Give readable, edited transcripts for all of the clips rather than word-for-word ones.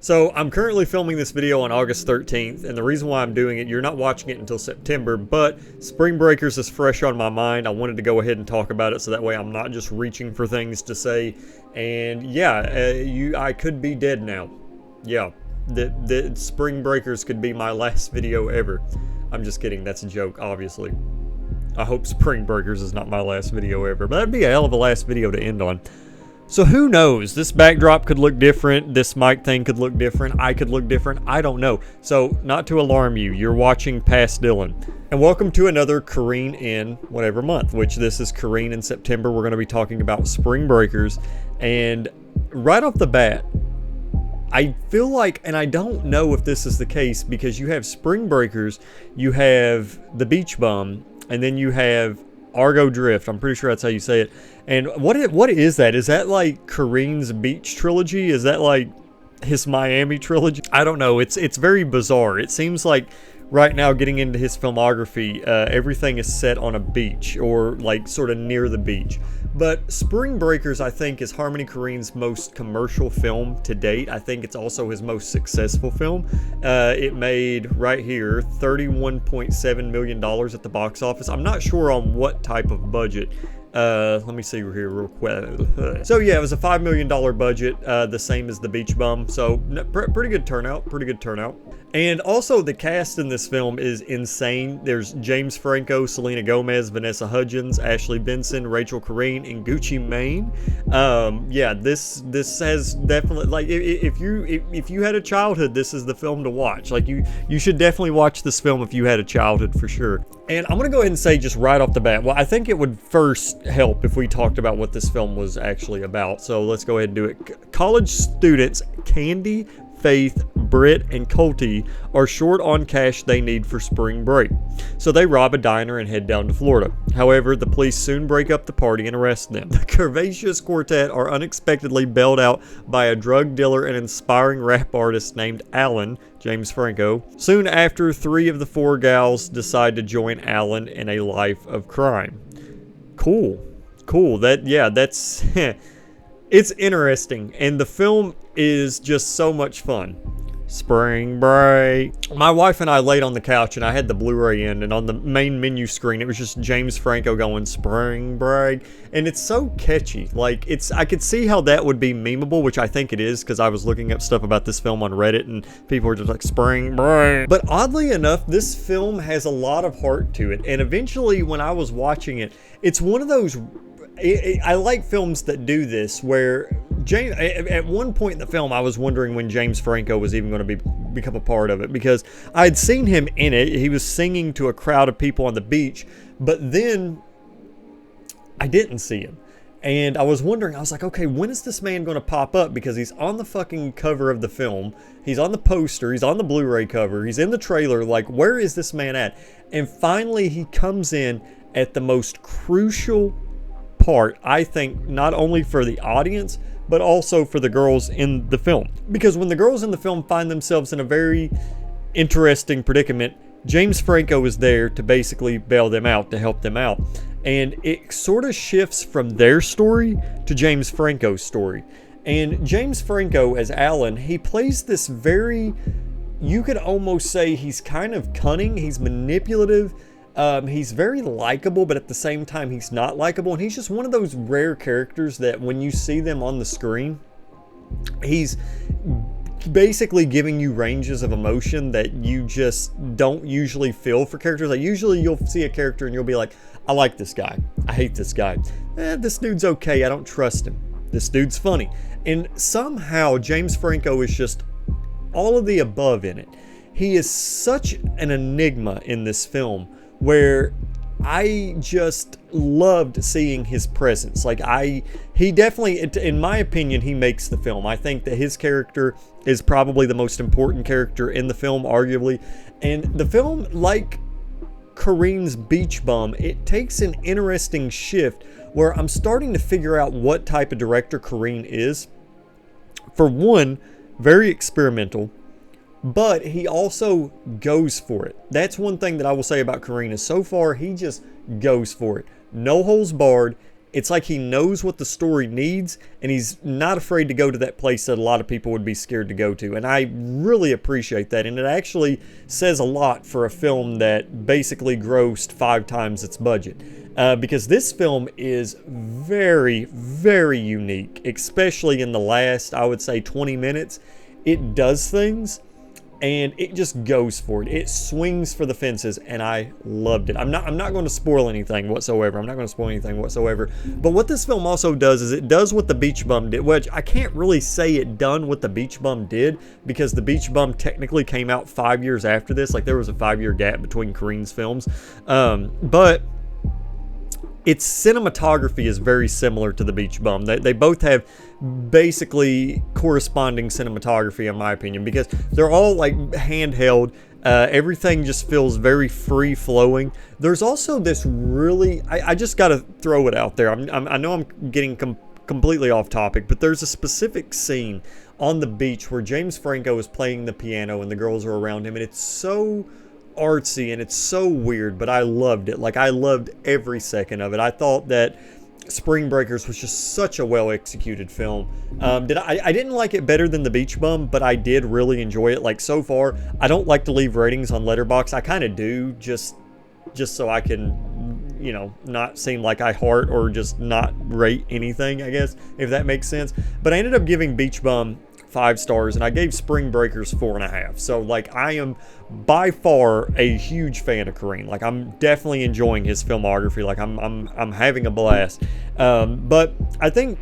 So I'm currently filming this video on August 13th, and the reason why I'm doing it, you're not watching it until September, but Spring Breakers is fresh on my mind. I wanted to go ahead and talk about it so that way I'm not just reaching for things to say. And yeah, I could be dead now. Yeah, the Spring Breakers could be my last video ever. I'm just kidding, that's a joke, obviously. I hope Spring Breakers is not my last video ever, but that'd be a hell of a last video to end on. So who knows? This backdrop could look different. This mic thing could look different. I could look different. I don't know. So not to alarm you, you're watching Past Dylan. And welcome to another Korine in whatever month, which this is Korine in September. We're going to be talking about Spring Breakers. And right off the bat, I feel like, and I don't know if this is the case, because you have Spring Breakers, you have The Beach Bum, and then you have Argo Drift. I'm pretty sure that's how you say it. And what is that? Is that like Korine's beach trilogy? Is that like his Miami trilogy? I don't know. It's very bizarre. It seems like right now, getting into his filmography, everything is set on a beach or like sort of near the beach. But Spring Breakers, I think, is Harmony Korine's most commercial film to date. I think it's also his most successful film. It made, right here, $31.7 million at the box office. I'm not sure on what type of budget. Let me see here real quick. So yeah, it was a $5 million budget, the same as The Beach Bum. So pretty good turnout, And also the cast in this film is insane. There's James Franco, Selena Gomez, Vanessa Hudgens, Ashley Benson, Rachel Korine, and Gucci Mane. Yeah, this has definitely, like, if you had a childhood, this is the film to watch. Like, you should definitely watch this film if you had a childhood, for sure. And I'm gonna go ahead and say just right off the bat, well, I think it would first help if we talked about what this film was actually about. So let's go ahead and do it. College students Candy, Faith, Britt, and Colty are short on cash they need for spring break. So they rob a diner and head down to Florida. However, the police soon break up the party and arrest them. The curvaceous quartet are unexpectedly bailed out by a drug dealer and inspiring rap artist named Alan, James Franco. Soon after, 3 of the 4 gals decide to join Alan in a life of crime. Cool. That's it's interesting, and the film is just so much fun. Spring Break. My wife and I laid on the couch, and I had the Blu-ray in, and on the main menu screen it was just James Franco going Spring Break, and it's so catchy. Like, I could see how that would be memeable, which I think it is, because I was looking up stuff about this film on Reddit and people were just like Spring Break. But oddly enough, this film has a lot of heart to it, and eventually when I was watching it, it's one of those, I like films that do this, where at one point in the film, I was wondering when James Franco was even going to become a part of it, because I'd seen him in it. He was singing to a crowd of people on the beach, but then I didn't see him. And I was wondering, I was like, okay, when is this man going to pop up? Because he's on the fucking cover of the film. He's on the poster. He's on the Blu-ray cover. He's in the trailer. Like, where is this man at? And finally, he comes in at the most crucial part, I think, not only for the audience, but also for the girls in the film. Because when the girls in the film find themselves in a very interesting predicament, James Franco is there to basically bail them out, to help them out. And it sort of shifts from their story to James Franco's story. And James Franco, as Alan, he plays this very, you could almost say he's kind of cunning, he's manipulative, he's very likable, but at the same time he's not likable, and he's just one of those rare characters that when you see them on the screen, he's basically giving you ranges of emotion that you just don't usually feel for characters. Like, usually you'll see a character and you'll be like, I like this guy, I hate this guy, this dude's okay, I don't trust him, this dude's funny. And somehow James Franco is just all of the above in it. He is such an enigma in this film, where I just loved seeing his presence. Like, he definitely, in my opinion, he makes the film. I think that his character is probably the most important character in the film, arguably. And the film, like Korine's Beach Bum, it takes an interesting shift where I'm starting to figure out what type of director Korine is. For one, very experimental, but he also goes for it. That's one thing that I will say about Korine, is so far he just goes for it. No holes barred. It's like he knows what the story needs, and he's not afraid to go to that place that a lot of people would be scared to go to. And I really appreciate that. And it actually says a lot for a film that basically grossed 5 times its budget. Because this film is very, very unique, especially in the last, I would say, 20 minutes. It does things, and it just goes for it. It swings for the fences, and I loved it. I'm not going to spoil anything whatsoever. But what this film also does is it does what The Beach Bum did, which I can't really say it done what The Beach Bum did, because The Beach Bum technically came out 5 years after this. Like, there was a 5-year gap between Korine's films. But its cinematography is very similar to The Beach Bum. They both have basically corresponding cinematography, in my opinion, because they're all like handheld. Everything just feels very free flowing. There's also this really, I just got to throw it out there. I know I'm getting completely off topic, but there's a specific scene on the beach where James Franco is playing the piano and the girls are around him, and it's so artsy and it's so weird, but I loved it. Like, I loved every second of it. I thought that Spring Breakers was just such a well executed film. I didn't like it better than The Beach Bum, but I did really enjoy it. Like, so far, I don't like to leave ratings on Letterboxd. I kind of do, just so I can, you know, not seem like I heart or just not rate anything, I guess, if that makes sense. But I ended up giving Beach Bum 5 stars, and I gave Spring Breakers 4.5. So, like, I am by far a huge fan of Korine. Like, I'm definitely enjoying his filmography. Like, I'm having a blast. But I think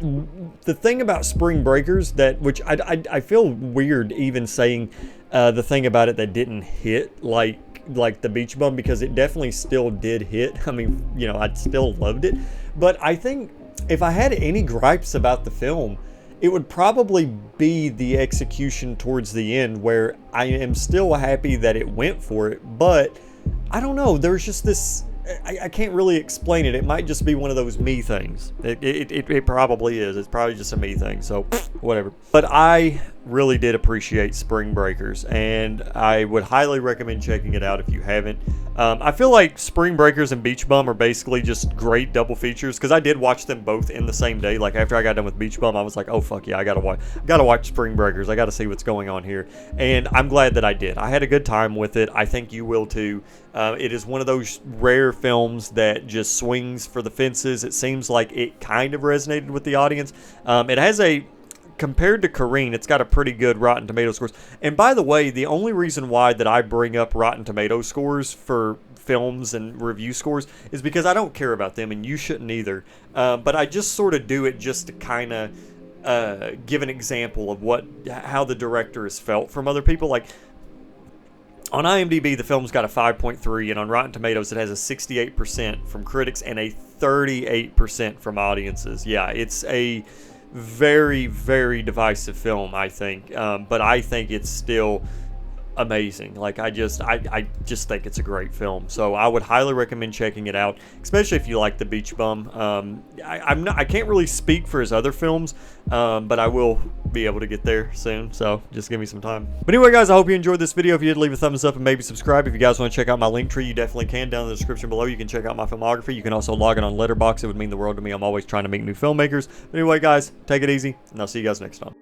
the thing about Spring Breakers which I feel weird even saying the thing about it that didn't hit like The Beach Bum, because it definitely still did hit. I mean, you know, I still loved it. But I think if I had any gripes about the film, it would probably be the execution towards the end, where I am still happy that it went for it, but I don't know, there's just this, I can't really explain it. It might just be one of those me things. It probably is. It's probably just a me thing, so whatever. But I really did appreciate Spring Breakers, and I would highly recommend checking it out if you haven't. I feel like Spring Breakers and Beach Bum are basically just great double features, because I did watch them both in the same day. Like, after I got done with Beach Bum, I was like, oh fuck yeah, I gotta watch Spring Breakers. I gotta see what's going on here, and I'm glad that I did. I had a good time with it. I think you will too. It is one of those rare films that just swings for the fences. It seems like it kind of resonated with the audience. It has compared to Korine, it's got a pretty good Rotten Tomato scores. And by the way, the only reason why that I bring up Rotten Tomato scores for films and review scores is because I don't care about them, and you shouldn't either. But I just sort of do it just to kind of give an example of how the director has felt from other people. Like, on IMDb, the film's got a 5.3, and on Rotten Tomatoes, it has a 68% from critics and a 38% from audiences. Yeah, it's a very, very divisive film, I think. But I think it's still amazing. Like, I just think it's a great film. So I would highly recommend checking it out, especially if you like The Beach Bum. I can't really speak for his other films, but I will be able to get there soon, so just give me some time. But anyway, guys, I hope you enjoyed this video. If you did, leave a thumbs up and maybe subscribe. If you guys want to check out my link tree, you definitely can. Down in the description below, you can check out my filmography. You can also log in on Letterboxd. It would mean the world to me. I'm always trying to meet new filmmakers. But anyway, guys, take it easy, and I'll see you guys next time.